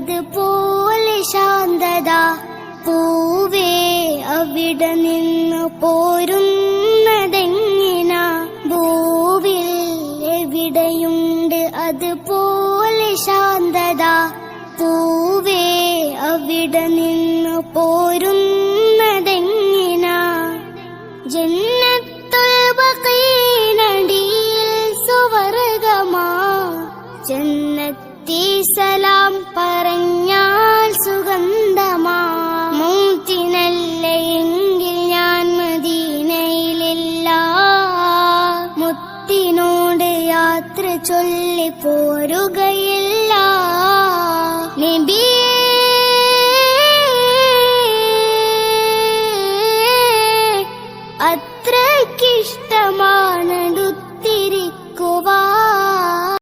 അതുപോലെ ശാന്തത. പൂവേ അവിടെ നിന്നു പോരുന്നതെങ്ങിനാ? ഭൂവിൽ എവിടെയുണ്ട് അതുപോലെ ശാന്തത. പൂവേ അവിടെ നിന്നു പോരുന്നതെങ്ങിനാ? ജന്നത്തുൽ ബഖീനടിയിൽ സുവർഗമാ. ജന്നത്തി സലാം പറഞ്ഞാൽ സുഗന്ധമാ. മൂത്തിനല്ലയെങ്കിൽ ഞാൻ മദീനയിലില്ല. മുത്തിനോട് യാത്ര ചൊല്ലി പോരുകയിൽ